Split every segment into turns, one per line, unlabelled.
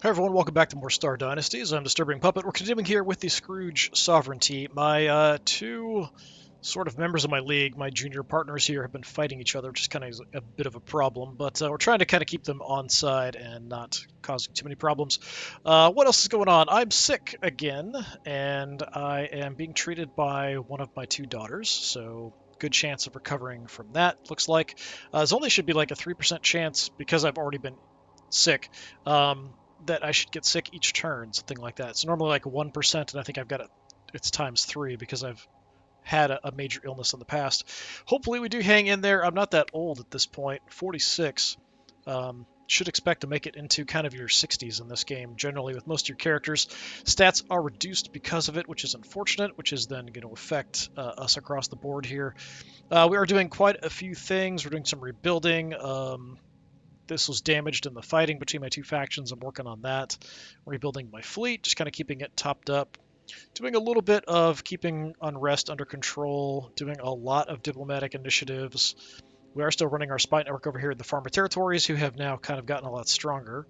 Hi everyone, welcome back to more Star Dynasties. I'm DisturbingPuppet. We're continuing here with the Scrooge Sovereignty. My two sort of members of my league, my junior partners here, have been fighting each other, which is kind of a bit of a problem, but we're trying to kind of keep them on side and not causing too many problems. What else is going on? I'm sick again, and I am being treated by one of my two daughters, so good chance of recovering from that, looks like. There's only should be like a 3% chance because I've already been sick. That I should get sick each turn, something like that. It's normally like 1%, and I think I've got it's times 3 because I've had a major illness in the past. Hopefully, we do hang in there. I'm not that old at this point, 46. Should expect to make it into kind of your 60s in this game. Generally, with most of your characters, stats are reduced because of it, which is unfortunate, which is then going to affect us across the board here. We are doing quite a few things. We're doing some rebuilding. This was damaged in the fighting between my two factions. I'm working on that. Rebuilding my fleet, just kind of keeping it topped up. Doing a little bit of keeping unrest under control. Doing a lot of diplomatic initiatives. We are still running our spy network over here in the farmer territories, who have now kind of gotten a lot stronger.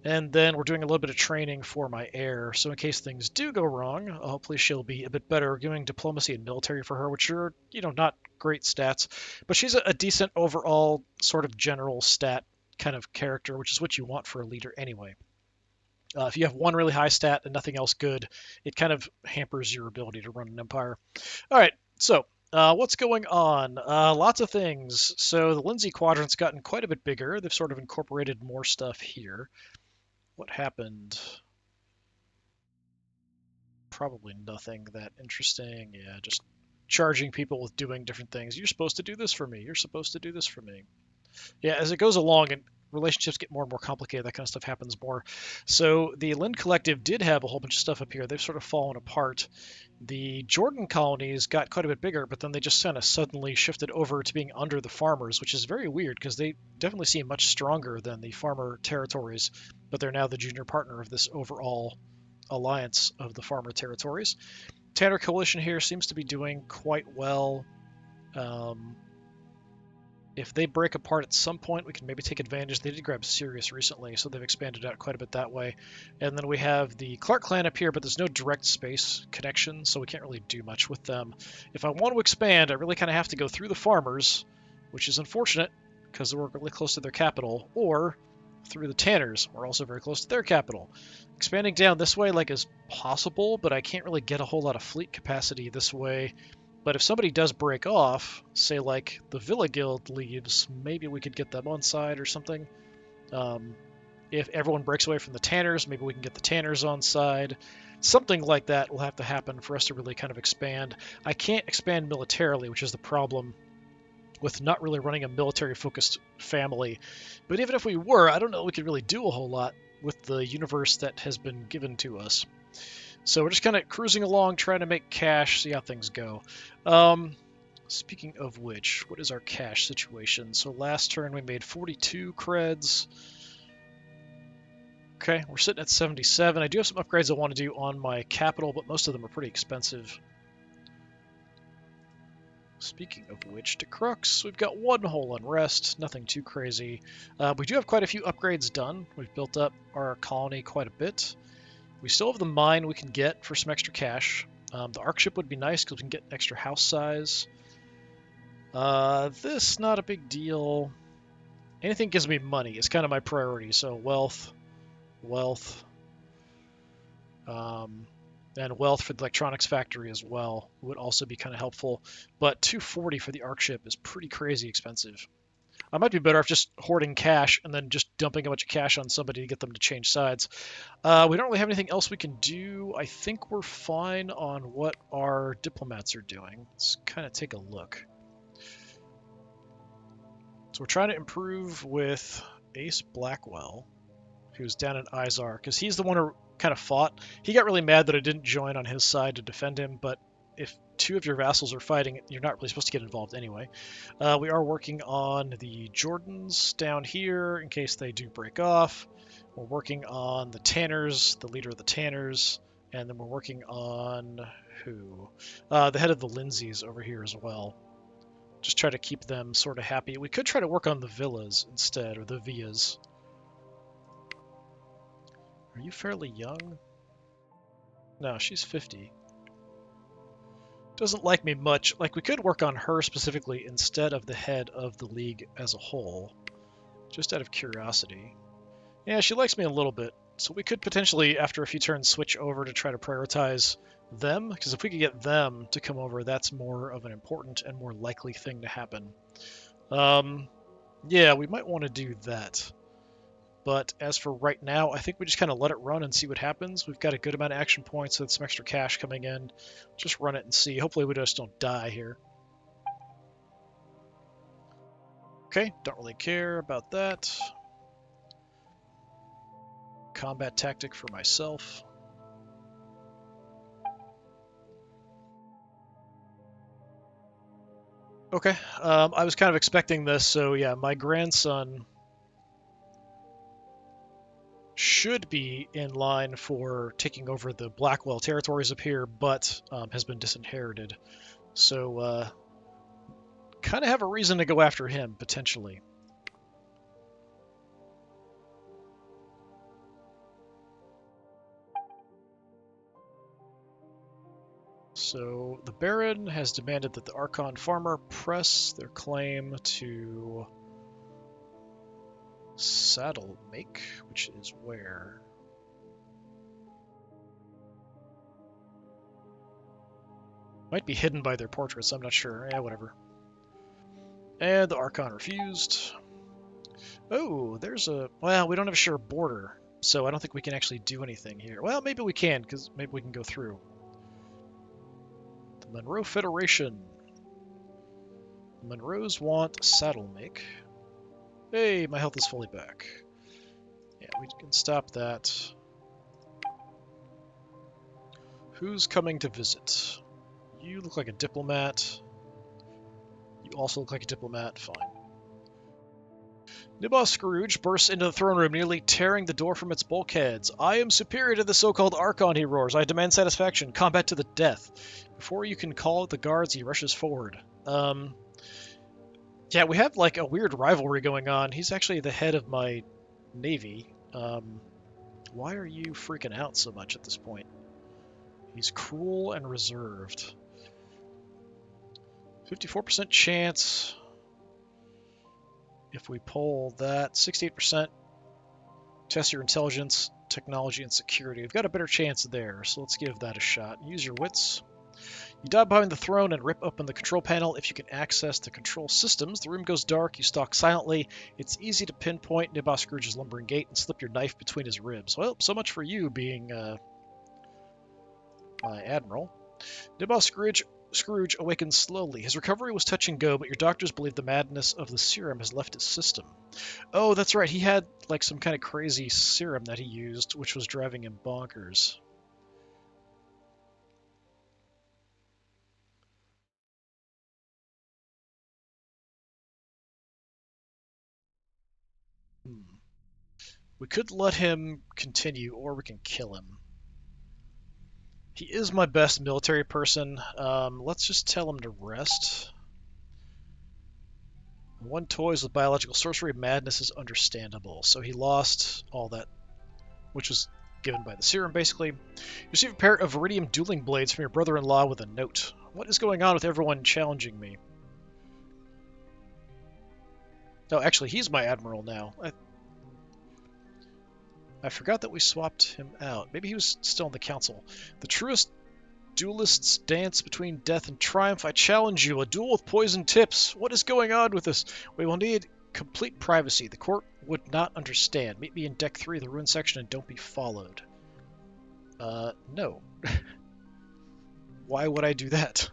And then we're doing a little bit of training for my heir. So in case things do go wrong, hopefully she'll be a bit better. We're doing diplomacy and military for her, which are, not great stats. But she's a decent overall sort of general stat kind of character, which is what you want for a leader anyway. If you have one really high stat and nothing else good, it kind of hampers your ability to run an empire. All right, so what's going on? Lots of things. So the Lindsay Quadrant's gotten quite a bit bigger. They've sort of incorporated more stuff here. What happened? Probably nothing that interesting. Yeah, just charging people with doing different things. You're supposed to do this for me. You're supposed to do this for me. Yeah, as it goes along and relationships get more and more complicated, that kind of stuff happens more. So the Lind Collective did have a whole bunch of stuff up here. They've sort of fallen apart. The Jordan colonies got quite a bit bigger, but then they just kind of suddenly shifted over to being under the farmers, which is very weird because they definitely seem much stronger than the farmer territories, but they're now the junior partner of this overall alliance of the farmer territories. Tanner Coalition here seems to be doing quite well. Um, if they break apart at some point, we can maybe take advantage. They did grab Sirius recently, so they've expanded out quite a bit that way. And then we have the Clark clan up here, but there's no direct space connection, so we can't really do much with them. If I want to expand, I really kind of have to go through the farmers, which is unfortunate because we're really close to their capital, or through the Tanners. We're also very close to their capital. Expanding down this way is possible, but I can't really get a whole lot of fleet capacity this way. But if somebody does break off, say like the Villa Guild leaves, maybe we could get them on side or something. If everyone breaks away from the Tanners, maybe we can get the Tanners on side. Something like that will have to happen for us to really kind of expand. I can't expand militarily, which is the problem with not really running a military-focused family. But even if we were, I don't know if we could really do a whole lot with the universe that has been given to us. So we're just kind of cruising along, trying to make cash, see how things go. Speaking of which, what is our cash situation? So last turn we made 42 creds. Okay, we're sitting at 77. I do have some upgrades I want to do on my capital, but most of them are pretty expensive. Speaking of which, to Crux, we've got one whole unrest, nothing too crazy. We do have quite a few upgrades done. We've built up our colony quite a bit. We still have the mine we can get for some extra cash. The arc ship would be nice because we can get extra house size. This, not a big deal. Anything gives me money. It's kind of my priority. So wealth, wealth, and wealth for the electronics factory as well would also be kind of helpful. But 240 for the arc ship is pretty crazy expensive. I might be better off just hoarding cash and then just dumping a bunch of cash on somebody to get them to change sides. We don't really have anything else we can do. I think we're fine on what our diplomats are doing. Let's kind of take a look. So we're trying to improve with Ace Blackwell, who's down in Izar, because he's the one who kind of fought. He got really mad that I didn't join on his side to defend him, but if two of your vassals are fighting, you're not really supposed to get involved anyway. We are working on the Jordans down here in case they do break off. We're working on the Tanners, the leader of the Tanners, and then we're working on who? The head of the Lindsays over here as well. Just try to keep them sort of happy. We could try to work on the villas instead, or the villas. Are you fairly young? No, she's 50. Doesn't like me much. Like, we could work on her specifically instead of the head of the league as a whole, just out of curiosity. Yeah, she likes me a little bit, so we could potentially, after a few turns, switch over to try to prioritize them, because if we could get them to come over, that's more of an important and more likely thing to happen. Yeah, we might want to do that. But as for right now, I think we just kind of let it run and see what happens. We've got a good amount of action points with some extra cash coming in. Just run it and see. Hopefully we just don't die here. Okay, don't really care about that. Combat tactic for myself. Okay, I was kind of expecting this, so yeah, my grandson should be in line for taking over the Blackwell territories up here, but has been disinherited. So kind of have a reason to go after him, potentially. So the Baron has demanded that the Archon farmer press their claim to Saddle Make, which is where? Might be hidden by their portraits, I'm not sure. Yeah, whatever. And the Archon refused. Oh, there's a... Well, we don't have a sure border, so I don't think we can actually do anything here. Well, maybe we can, because maybe we can go through. The Monroe Federation. The Monroes want Saddle Make. Hey, my health is fully back. Yeah, we can stop that. Who's coming to visit? You look like a diplomat. You also look like a diplomat. Fine. Nibos Scrooge bursts into the throne room, nearly tearing the door from its bulkheads. I am superior to the so-called Archon, he roars. I demand satisfaction. Combat to the death. Before you can call out the guards, he rushes forward. Yeah, we have like a weird rivalry going on. He's actually the head of my navy. Why are you freaking out so much at this point? He's cruel and reserved. 54% chance. If we pull that, 68%. Test your intelligence, technology, and security. We've got a better chance there, so let's give that a shot. Use your wits. You dive behind the throne and rip open the control panel. If you can access the control systems, the room goes dark. You stalk silently. It's easy to pinpoint Nibos Scrooge's lumbering gait and slip your knife between his ribs. Well, so much for you being my admiral. Nibos Scrooge awakens slowly. His recovery was touch and go, but your doctors believe the madness of the serum has left his system. Oh, that's right. He had like some kind of crazy serum that he used, which was driving him bonkers. We could let him continue, or we can kill him. He is my best military person. Let's just tell him to rest. One toys with biological sorcery madness is understandable. So he lost all that, which was given by the serum, basically. You receive a pair of iridium dueling blades from your brother-in-law with a note. What is going on with everyone challenging me? Oh, actually, he's my admiral now. I forgot that we swapped him out. Maybe he was still in the council. The truest duelists dance between death and triumph. I challenge you. A duel with poison tips. What is going on with this? We will need complete privacy. The court would not understand. Meet me in deck 3 of the ruin section and don't be followed. No. Why would I do that?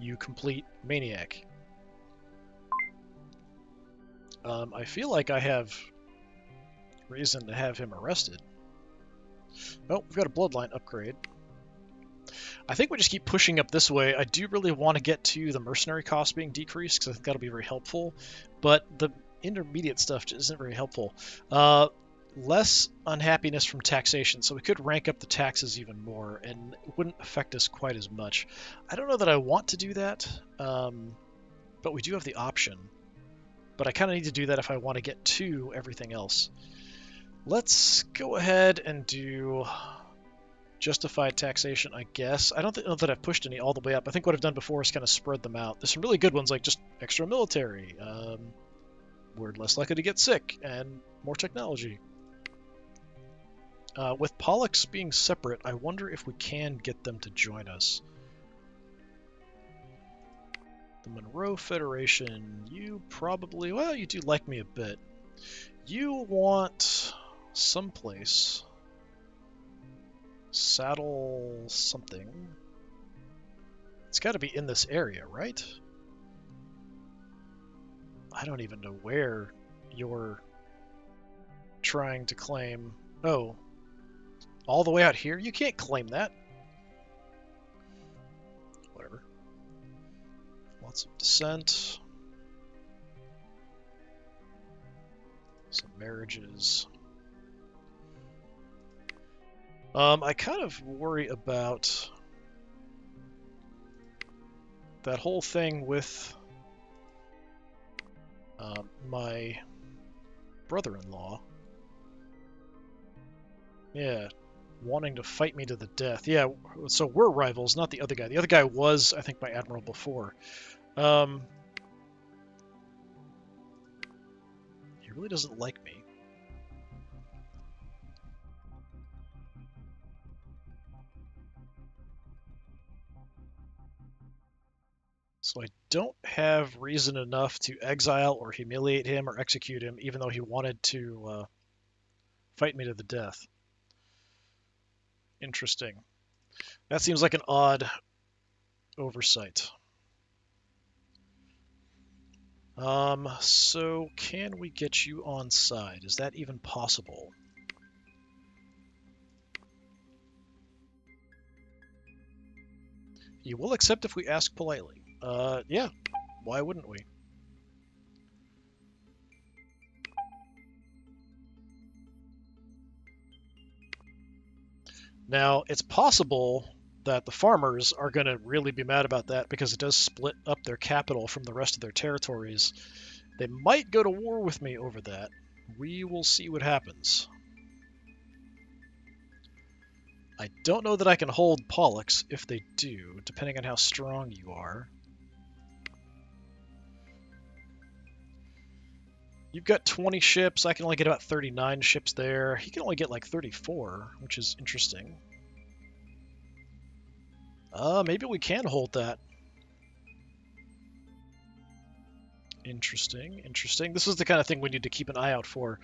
You complete maniac. I feel like I have reason to have him arrested. Oh, we've got a bloodline upgrade. I think we just keep pushing up this way. I do really want to get to the mercenary cost being decreased, because I think that'll be very helpful. But the intermediate stuff just isn't very helpful. Less unhappiness from taxation, so we could rank up the taxes even more, and it wouldn't affect us quite as much. I don't know that I want to do that, but we do have the option. But I kind of need to do that if I want to get to everything else. Let's go ahead and do justified taxation, I guess. I don't know that I've pushed any all the way up. I think what I've done before is kind of spread them out. There's some really good ones, like just extra military. We're less likely to get sick, and more technology. With Pollux being separate, I wonder if we can get them to join us. The Monroe Federation, you probably... Well, you do like me a bit. You want someplace. Saddle something. It's got to be in this area, right? I don't even know where you're trying to claim... Oh. All the way out here? You can't claim that. Whatever. Lots of dissent. Some marriages. I kind of worry about that whole thing with my brother-in-law. Yeah, wanting to fight me to the death. Yeah, so we're rivals, not the other guy. The other guy was, I think, my admiral before. He really doesn't like me. So I don't have reason enough to exile or humiliate him or execute him, even though he wanted to fight me to the death. Interesting. That seems like an odd oversight. So can we get you on side? Is that even possible? You will accept if we ask politely. Yeah. Why wouldn't we? Now, it's possible that the farmers are going to really be mad about that because it does split up their capital from the rest of their territories. They might go to war with me over that. We will see what happens. I don't know that I can hold Pollux if they do, depending on how strong you are. You've got 20 ships. I can only get about 39 ships there. He can only get like 34, which is interesting. Maybe we can hold that. Interesting, interesting. This is the kind of thing we need to keep an eye out for.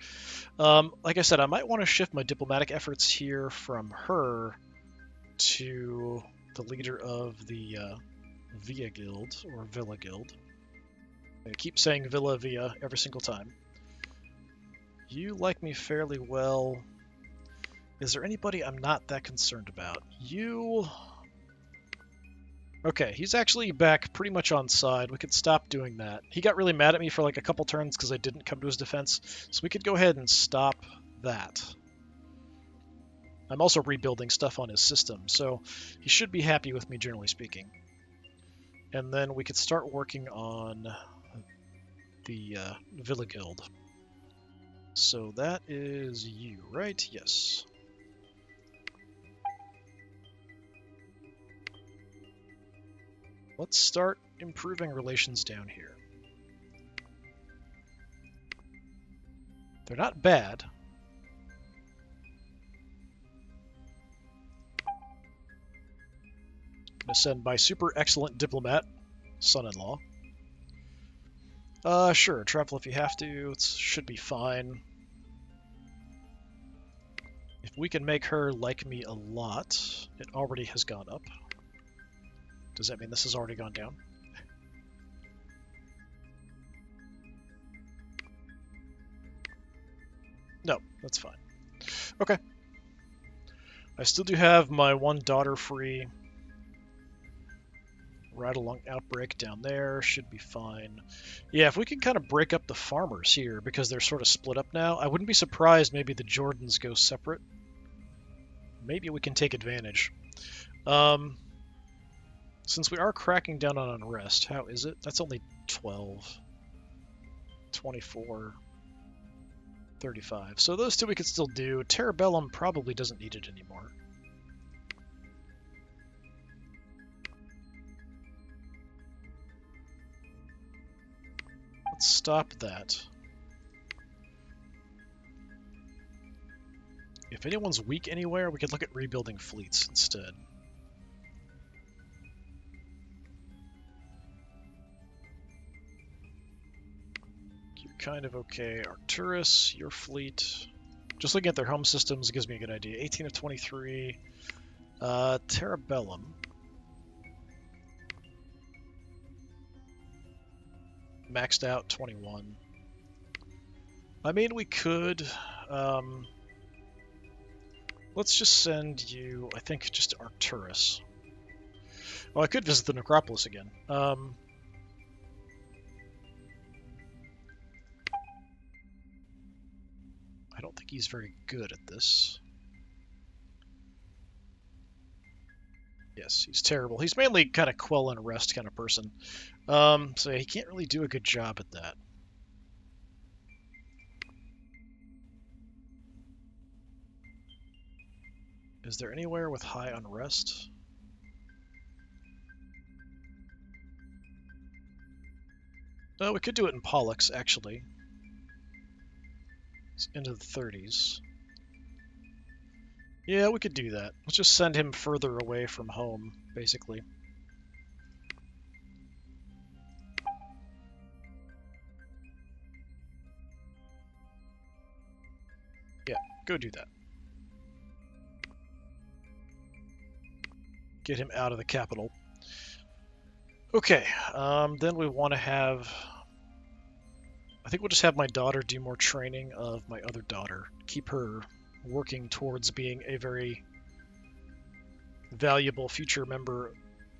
Like I said, I might want to shift my diplomatic efforts here from her to the leader of the Villa Guild, or Villa Guild. I keep saying Villa Villa every single time. You like me fairly well. Is there anybody I'm not that concerned about? You... Okay, he's actually back pretty much on side. We could stop doing that. He got really mad at me for like a couple turns because I didn't come to his defense, so we could go ahead and stop that. I'm also rebuilding stuff on his system, so he should be happy with me, generally speaking. And then we could start working on the Villa Guild. So that is you, right? Yes. Let's start improving relations down here. They're not bad. I'm gonna send my super excellent diplomat, son-in-law. Sure, travel if you have to. It should be fine. If we can make her like me a lot, it already has gone up. Does that mean this has already gone down? No, that's fine. Okay. I still do have my one daughter free. Right along Outbreak down there, should be fine. Yeah, if we can kind of break up the farmers here, because they're sort of split up now, I wouldn't be surprised maybe the Jordans go separate. Maybe we can take advantage. Since we are cracking down on unrest, how is it? That's only 12. 24. 35. So those two we could still do. Terrabellum probably doesn't need it anymore. Let's stop that. If anyone's weak anywhere, we could look at rebuilding fleets instead. You're kind of okay. Arcturus, your fleet. Just looking at their home systems gives me a good idea. 18 of 23. Terrabellum. Maxed out 21. I mean, we could... let's just send you, I think, just to Arcturus. Oh, I could visit the Necropolis again. I don't think he's very good at this. Yes, he's terrible. He's mainly kind of quell and arrest kind of person. So he can't really do a good job at that. Is there anywhere with high unrest? Oh, we could do it in Pollux, actually. It's into the 30s. Yeah, we could do that. Let's just send him further away from home, basically. Yeah, go do that. Get him out of the capital. Okay, then we want to have... I think we'll just have my daughter do more training of my other daughter. Keep her working towards being a very valuable future member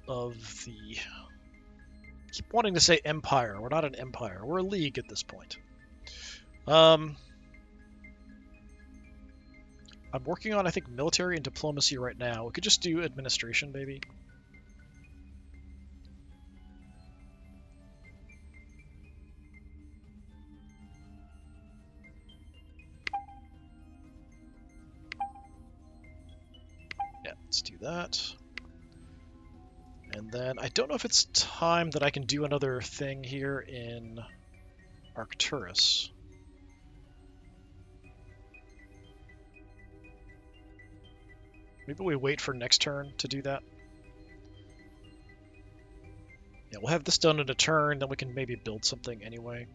of the... I keep wanting to say empire. We're not an empire. We're a league at this point. I'm working on, I think, military and diplomacy right now. We could just do administration, maybe. Yeah, let's do that. And then I don't know if it's time that I can do another thing here in Arcturus. Maybe we wait for next turn to do that. Yeah, we'll have this done in a turn, then we can maybe build something anyway.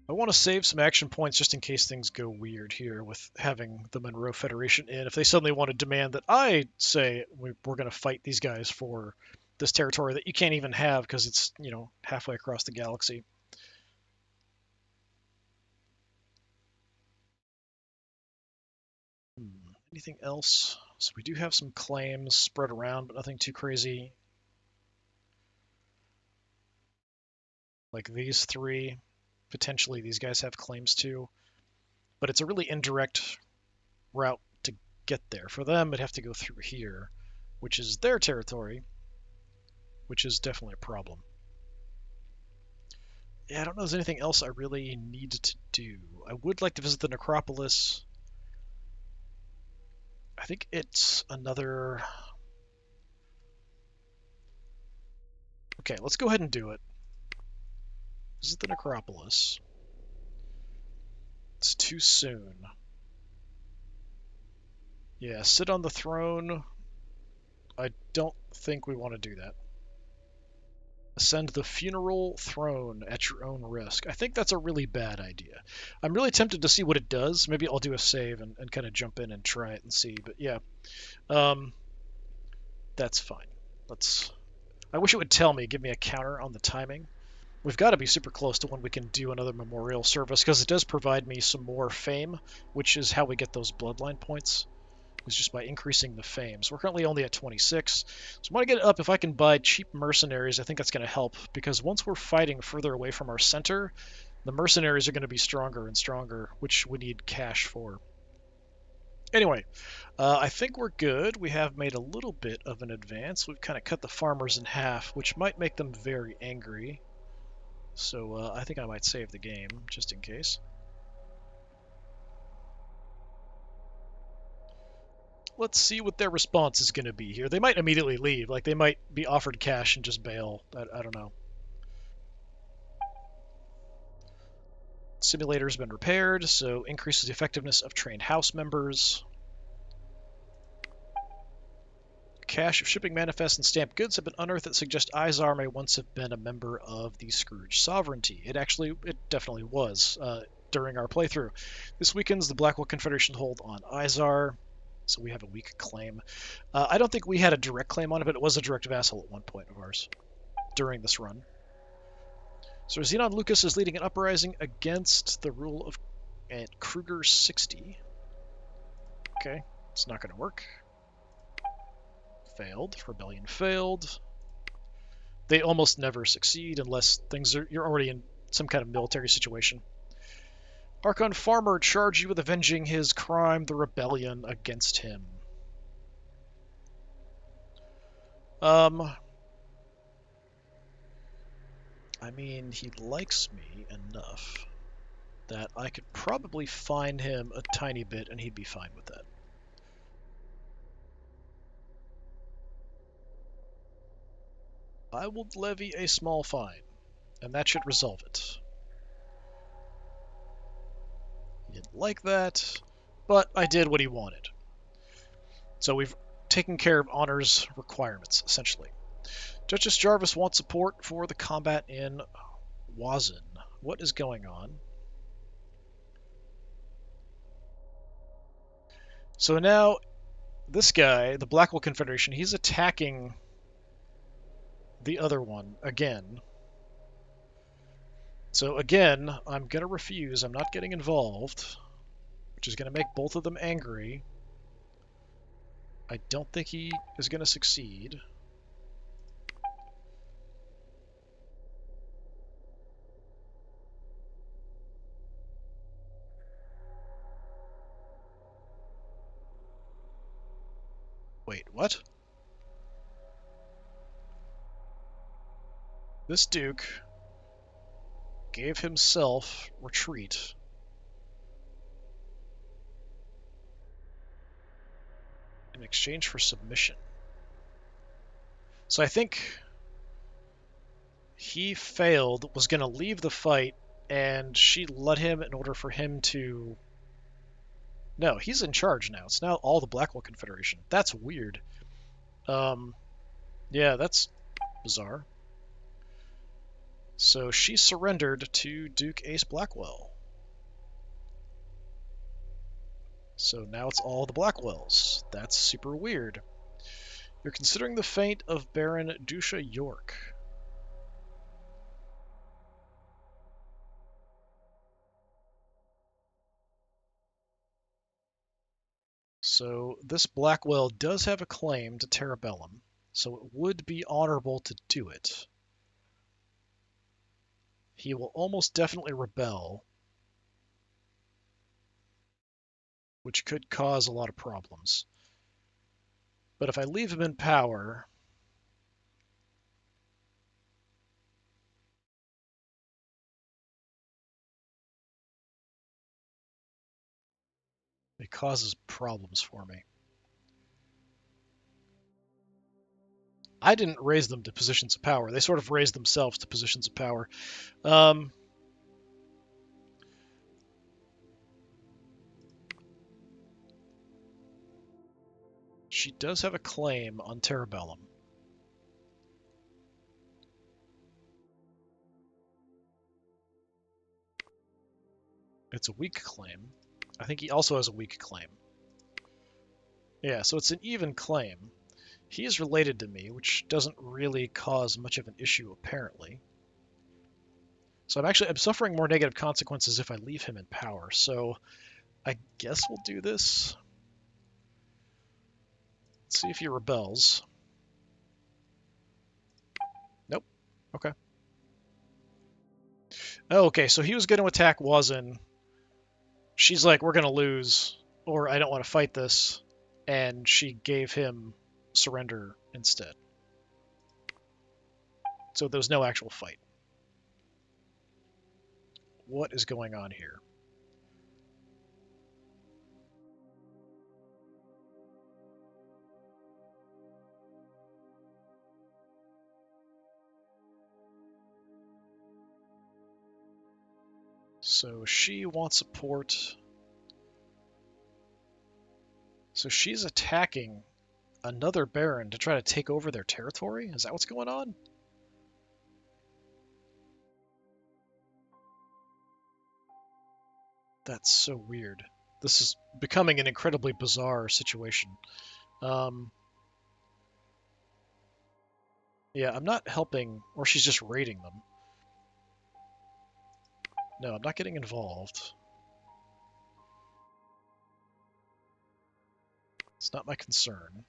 I want to save some action points just in case things go weird here with having the Monroe Federation in. If they suddenly want to demand that I say we're going to fight these guys for this territory that you can't even have because it's, you know, halfway across the galaxy. Anything else? So we do have some claims spread around, but nothing too crazy. Like these three, potentially these guys have claims too. But it's a really indirect route to get there. For them, it'd have to go through here, which is their territory, which is definitely a problem. Yeah, I don't know if there's anything else I really need to do. I would like to visit the Necropolis. I think it's another... Okay, let's go ahead and do it. Visit the Necropolis. It's too soon. Yeah, sit on the throne. I don't think we want to do that. Ascend the funeral throne at your own risk. I think that's a really bad idea. I'm really tempted to see what it does. Maybe I'll do a save and kind of jump in and try it and see. But yeah, that's fine. I wish it would tell me, give me a counter on the timing. We've got to be super close to when we can do another memorial service because it does provide me some more fame, which is how we get those bloodline points. Is just by increasing the fame. So we're currently only at 26. So I want to get it up. If I can buy cheap mercenaries, I think that's going to help, because once we're fighting further away from our center, the mercenaries are going to be stronger and stronger, which we need cash for. Anyway, I think we're good. We have made a little bit of an advance. We've kind of cut the farmers in half, which might make them very angry. So I think I might save the game, just in case. Let's see what their response is going to be here. They might immediately leave. Like, they might be offered cash and just bail. I don't know. Simulator has been repaired, so increases the effectiveness of trained house members. Cache of shipping manifests and stamped goods have been unearthed that suggest Izar may once have been a member of the Scrooge sovereignty. It definitely was during our playthrough. This weakens the Blackwell Confederation hold on Izar, so we have a weak claim. I don't think we had a direct claim on it, but it was a direct vassal at one point of ours during this run. So Xenon Lucas is leading an uprising against the rule of Kruger 60. Okay, it's not going to work. Failed. Rebellion failed. They almost never succeed unless you're already in some kind of military situation. Archon Farmer charge you with avenging his crime, the rebellion against him. I mean, he likes me enough that I could probably fine him a tiny bit and he'd be fine with that. I will levy a small fine, and that should resolve it. He didn't like that, but I did what he wanted. So we've taken care of Honor's requirements, essentially. Duchess Jarvis wants support for the combat in Wazin. What is going on? So now, this guy, the Blackwell Confederation, he's attacking the other one again. So again, I'm going to refuse. I'm not getting involved, which is going to make both of them angry. I don't think he is going to succeed. Wait, what? This Duke gave himself retreat. In exchange for submission. So I think he failed, was going to leave the fight, and she let him in order for him to... No, he's in charge now. It's now all the Blackwell Confederation. That's weird. Yeah, that's bizarre. So she surrendered to Duke Ace Blackwell. So now it's all the Blackwells. That's super weird. You're considering the fate of Baron Dusha York. So this Blackwell does have a claim to Terabellum, so it would be honorable to do it. He will almost definitely rebel, which could cause a lot of problems. But if I leave him in power, it causes problems for me. I didn't raise them to positions of power. They sort of raised themselves to positions of power. She does have a claim on Terabellum. It's a weak claim. I think he also has a weak claim. Yeah, so it's an even claim. He is related to me, which doesn't really cause much of an issue, apparently. So I'm suffering more negative consequences if I leave him in power, so I guess we'll do this. Let's see if he rebels. Nope. Okay. Oh, okay, so he was going to attack Wazin. She's like, we're going to lose. or I don't want to fight this, and she gave him surrender instead. So there was no actual fight. What is going on here? So she wants support. So she's attacking another baron to try to take over their territory? Is that what's going on? That's so weird. This is becoming an incredibly bizarre situation. Um, yeah, I'm not helping, or she's just raiding them. No, I'm not getting involved. It's not my concern.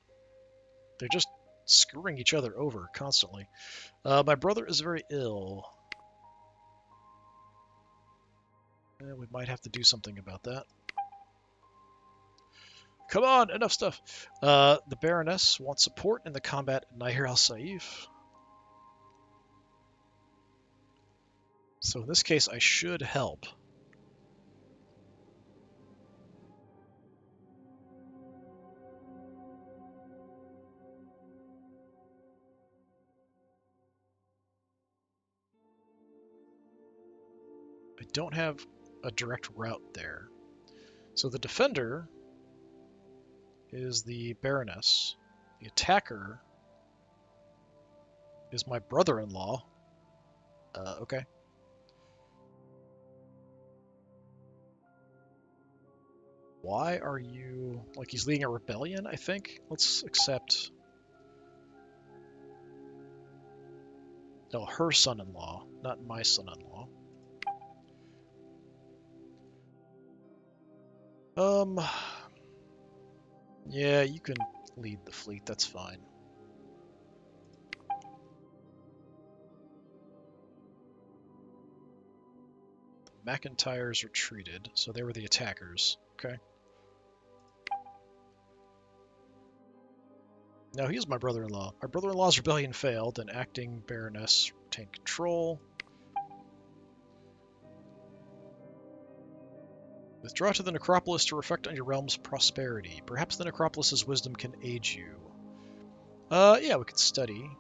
They're just screwing each other over constantly. My brother is very ill. We might have to do something about that. Come on, enough stuff. The Baroness wants support in the combat at Nahir al-Saif. So in this case, I should help. I don't have a direct route there. So the defender is the Baroness. The attacker is my brother-in-law. Okay. Why are you... Like, he's leading a rebellion, I think? Let's accept... No, her son-in-law, not my son-in-law. Yeah, you can lead the fleet, that's fine. The McIntyres retreated, so they were the attackers. Okay. No, he is my brother-in-law. My brother-in-law's rebellion failed, and acting Baroness retained control. Withdraw to the necropolis to reflect on your realm's prosperity. Perhaps the necropolis's wisdom can aid you. Yeah, we could study.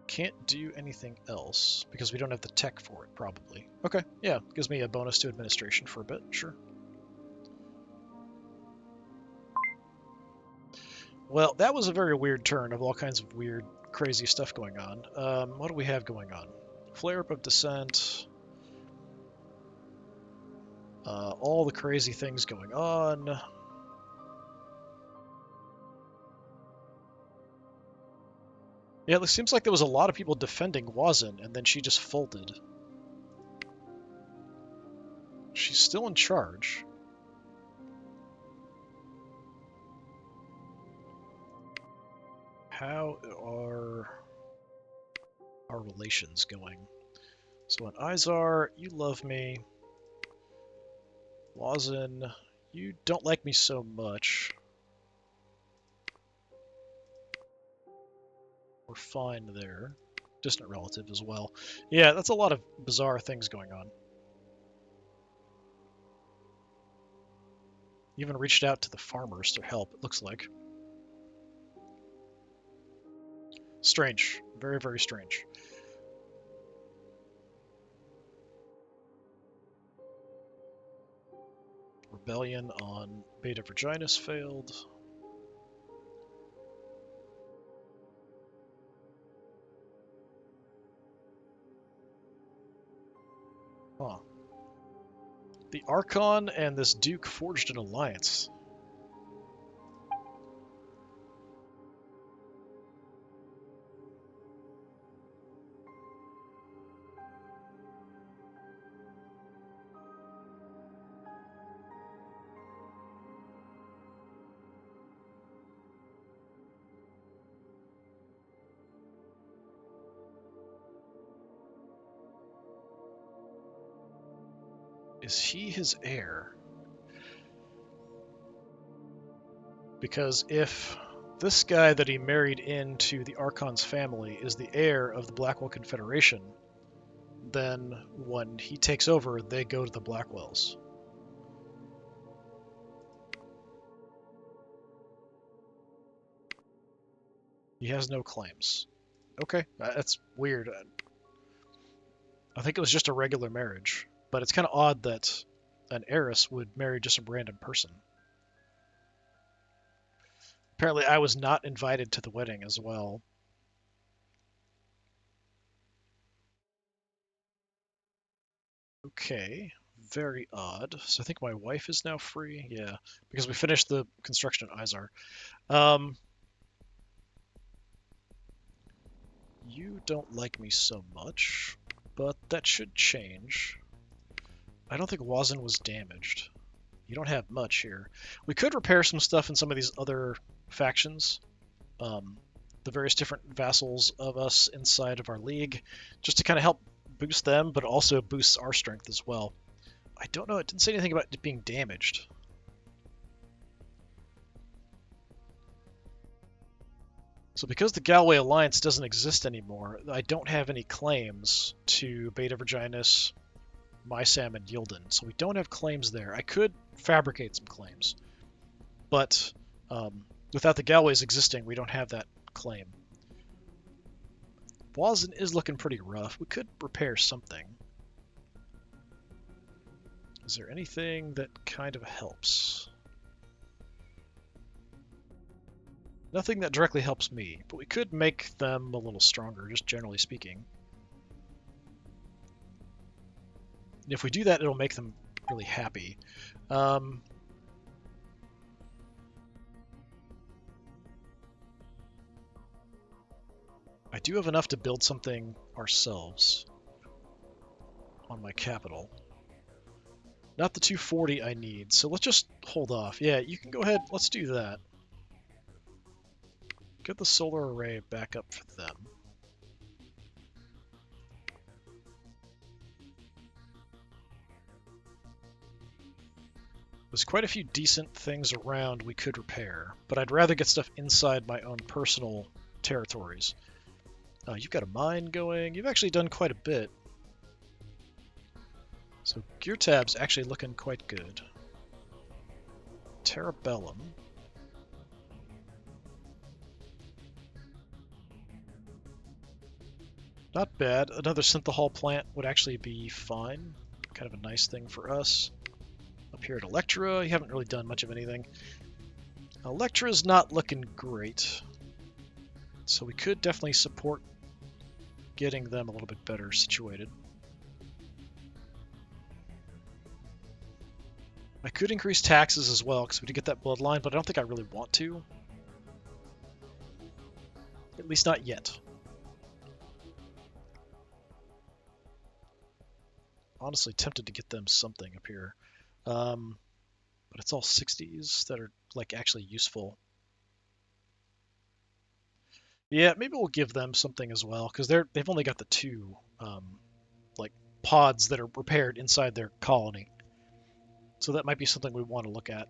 Can't do anything else, because we don't have the tech for it, probably. Okay, yeah, gives me a bonus to administration for a bit, sure. Well, that was a very weird turn of all kinds of weird, crazy stuff going on. What do we have going on? Flare-up of Descent. All the crazy things going on. Yeah, it seems like there was a lot of people defending Wazin, and then she just folded. She's still in charge. How are our relations going? So in Izar, you love me. Wazin, you don't like me so much. We're fine there. Distant relative as well. Yeah, that's a lot of bizarre things going on. Even reached out to the farmers to help, it looks like. Strange. Very, very strange. Rebellion on Beta Virginis failed. Huh. The Archon and this Duke forged an alliance. Is he his heir? Because if this guy that he married into the Archon's family is the heir of the Blackwell Confederation, then when he takes over, they go to the Blackwells. He has no claims. Okay, that's weird. I think it was just a regular marriage, but it's kind of odd that an heiress would marry just a random person. Apparently, I was not invited to the wedding as well. Okay, very odd. So I think my wife is now free. Yeah, because we finished the construction at Izar. You don't like me so much, but that should change. I don't think Wazin was damaged. You don't have much here. We could repair some stuff in some of these other factions. The various different vassals of us inside of our league, just to kind of help boost them, but also boosts our strength as well. I don't know, it didn't say anything about it being damaged. So because the Galway Alliance doesn't exist anymore, I don't have any claims to Beta Virginis, Mysam, and Yilden. So we don't have claims there. I could fabricate some claims, but without the Galways existing, we don't have that claim. Wazin is looking pretty rough. We could repair something. Is there anything that kind of helps? Nothing that directly helps me, but we could make them a little stronger, just generally speaking. And if we do that, it'll make them really happy. I do have enough to build something ourselves on my capital. Not the 240 I need, so let's just hold off. Yeah, you can go ahead. Let's do that. Get the solar array back up for them. There's quite a few decent things around we could repair, but I'd rather get stuff inside my own personal territories. You've got a mine going. You've actually done quite a bit. So gear tab's actually looking quite good. Terrabellum. Not bad. Another synthahol plant would actually be fine. Kind of a nice thing for us. Up here at Electra, you haven't really done much of anything. Electra's not looking great. So we could definitely support getting them a little bit better situated. I could increase taxes as well, because we did get that bloodline, but I don't think I really want to. At least not yet. Honestly tempted to get them something up here. But it's all 60s that are like actually useful. Yeah, maybe we'll give them something as well, because they've only got the two like pods that are repaired inside their colony. So that might be something we want to look at.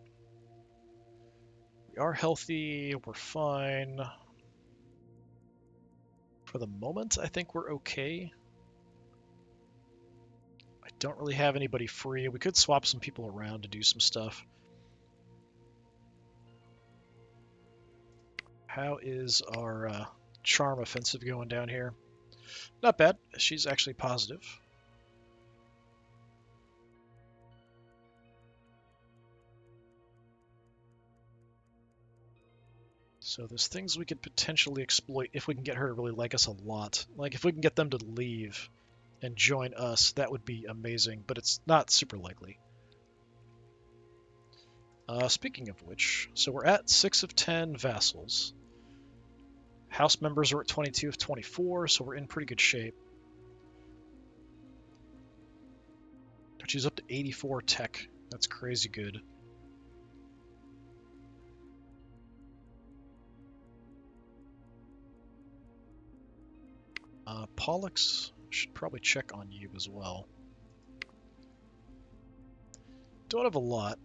We are healthy, we're fine. For the moment, I think we're okay. I don't really have anybody free. We could swap some people around to do some stuff. How is our charm offensive going down here? Not bad. She's actually positive. So there's things we could potentially exploit if we can get her to really like us a lot. Like if we can get them to leave and join us, that would be amazing, but it's not super likely. Speaking of which, so we're at 6 of 10 vassals. House members are at 22 of 24, so we're in pretty good shape. She's up to 84 tech. That's crazy good. Pollux should probably check on you as well. Don't have a lot.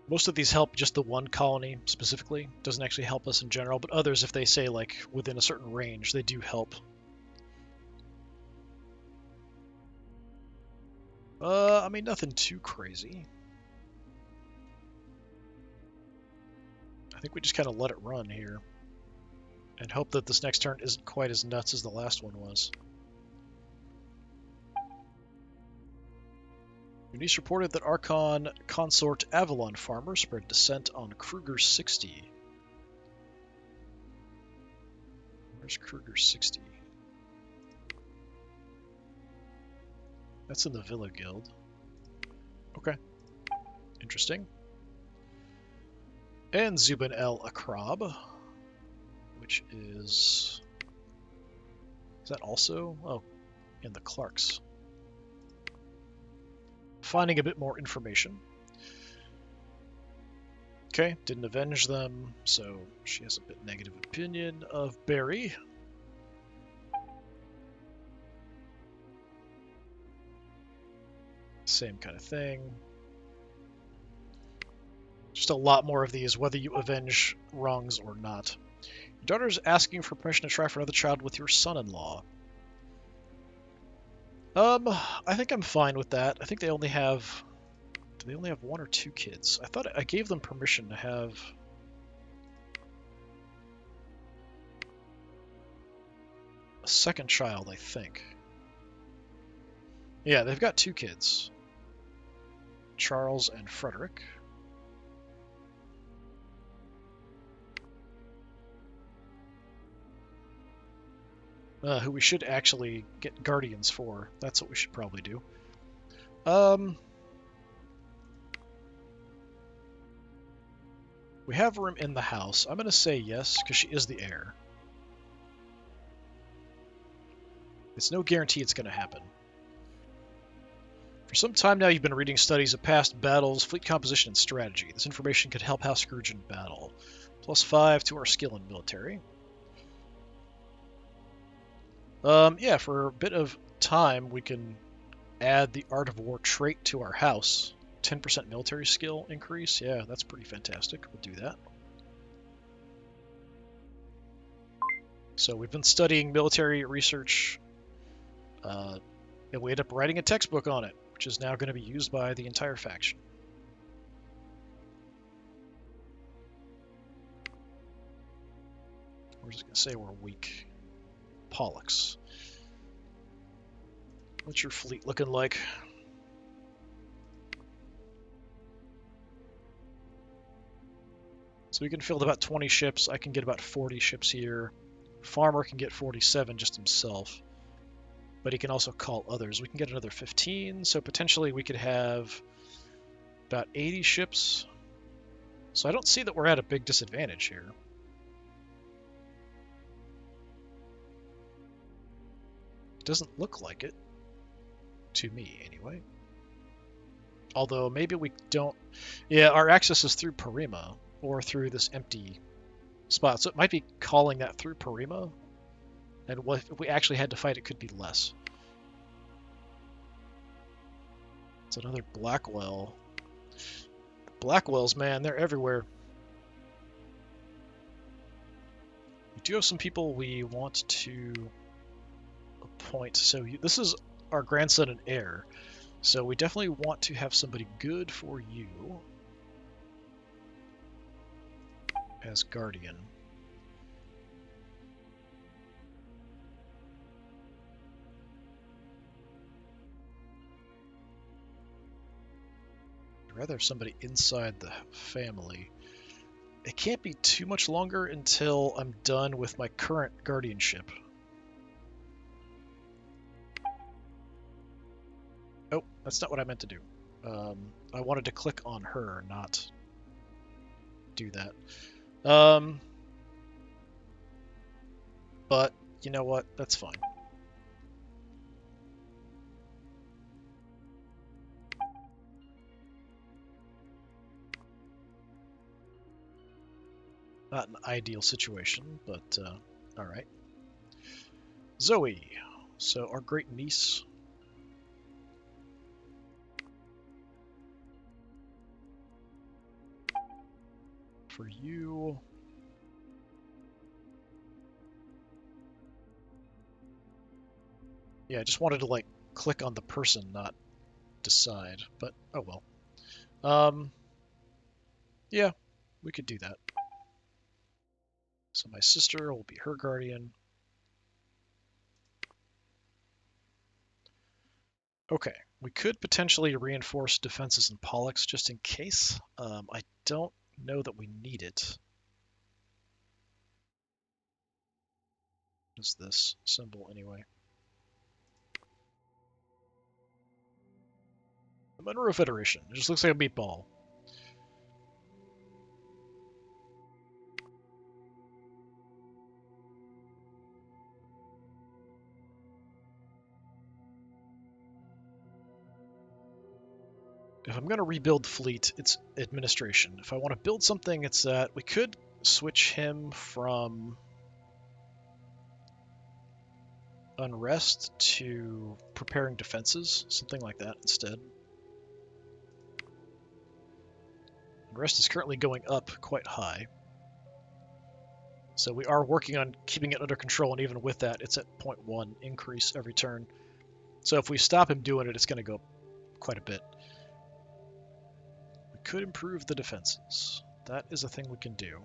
Most of these help just the one colony specifically. Doesn't actually help us in general, but others, if they say like within a certain range, they do help. I mean, nothing too crazy. I think we just kind of let it run here. And hope that this next turn isn't quite as nuts as the last one was. Eunice reported that Archon consort Avalon farmer spread descent on Kruger 60. Where's Kruger 60? That's in the Villa Guild. Okay. Interesting. And Zubin El Akrab, which is that also? Oh, in the Clarks. Finding a bit more information. Okay, didn't avenge them, so she has a bit negative opinion of Barry. Same kind of thing. Just a lot more of these, whether you avenge wrongs or not. Your daughter's asking for permission to try for another child with your son-in-law. I think I'm fine with that. I think they only have... Do they only have 1 or 2 kids? I thought I gave them permission to have... a second child, I think. Yeah, they've got 2 kids. Charles and Frederick. Who we should actually get guardians for. That's what we should probably do. We have room in the house. I'm going to say yes, because she is the heir. It's no guarantee it's going to happen. For some time now, you've been reading studies of past battles, fleet composition, and strategy. This information could help House Scrooge in battle. +5 to our skill in military. Yeah, for a bit of time, we can add the Art of War trait to our house. 10% military skill increase. Yeah, that's pretty fantastic. We'll do that. So we've been studying military research, and we end up writing a textbook on it, which is now going to be used by the entire faction. We're just going to say we're weak. Pollux. What's your fleet looking like? So we can field about 20 ships. I can get about 40 ships here. Farmer can get 47 just himself. But he can also call others. We can get another 15, so potentially we could have about 80 ships. So I don't see that we're at a big disadvantage here. It doesn't look like it. To me, anyway. Although, maybe we don't... Yeah, our access is through Parima, or through this empty spot. So it might be calling that through Parima. And if we actually had to fight, it could be less. It's another Blackwell. Blackwells, man, they're everywhere. We do have some people we want to appoint. So this is our grandson and heir. So we definitely want to have somebody good for you as guardian. I'd rather have somebody inside the family. It can't be too much longer until I'm done with my current guardianship. Oh, that's not what I meant to do. I wanted to click on her, not do that. But you know what? That's fine. Not an ideal situation, but all right. Zoe, so our great niece. For you. Yeah, I just wanted to like click on the person, not decide, but oh well. Yeah, we could do that. So my sister will be her guardian. Okay, we could potentially reinforce defenses in Pollux just in case. I don't know that we need it. What is this symbol anyway? The Monroe Federation. It just looks like a meatball. If I'm going to rebuild the fleet, it's administration. If I want to build something, it's that we could switch him from unrest to preparing defenses, something like that instead. Unrest is currently going up quite high. So we are working on keeping it under control, and even with that, it's at 0.1 increase every turn. So if we stop him doing it, it's going to go up quite a bit. We could improve the defenses. That is a thing we can do.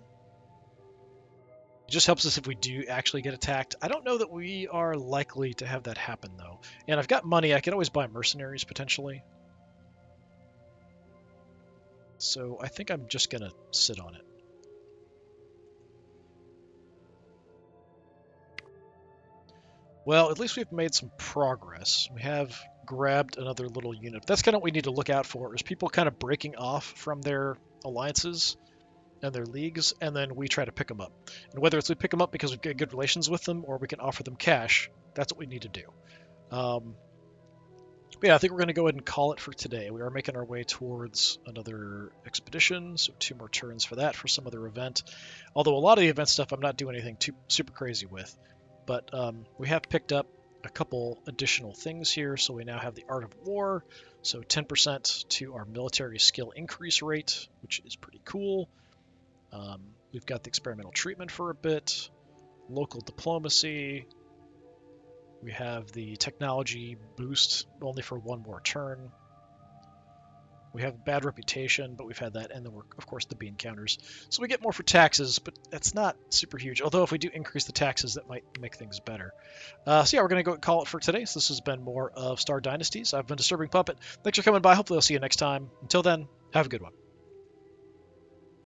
It just helps us if we do actually get attacked. I don't know that we are likely to have that happen, though. And I've got money. I could always buy mercenaries, potentially. So I think I'm just going to sit on it. Well, at least we've made some progress. We have grabbed another little unit. That's kind of what we need to look out for, is people kind of breaking off from their alliances and their leagues, and then we try to pick them up. And whether it's we pick them up because we've got good relations with them, or we can offer them cash, that's what we need to do. But yeah, I think we're going to go ahead and call it for today. We are making our way towards another expedition, so 2 more turns for that for some other event. Although a lot of the event stuff I'm not doing anything too super crazy with. But we have picked up a couple additional things here. So we now have the Art of War, so 10% to our military skill increase rate, which is pretty cool. We've got the experimental treatment for a bit, local diplomacy. We have the technology boost only for 1 more turn. We have a bad reputation, but we've had that, and then we're, of course, the bean counters. So we get more for taxes, but that's not super huge. Although if we do increase the taxes, that might make things better. So yeah, we're going to go call it for today. So this has been more of Star Dynasties. I've been Disturbing Puppet. Thanks for coming by. Hopefully I'll see you next time. Until then, have a good one.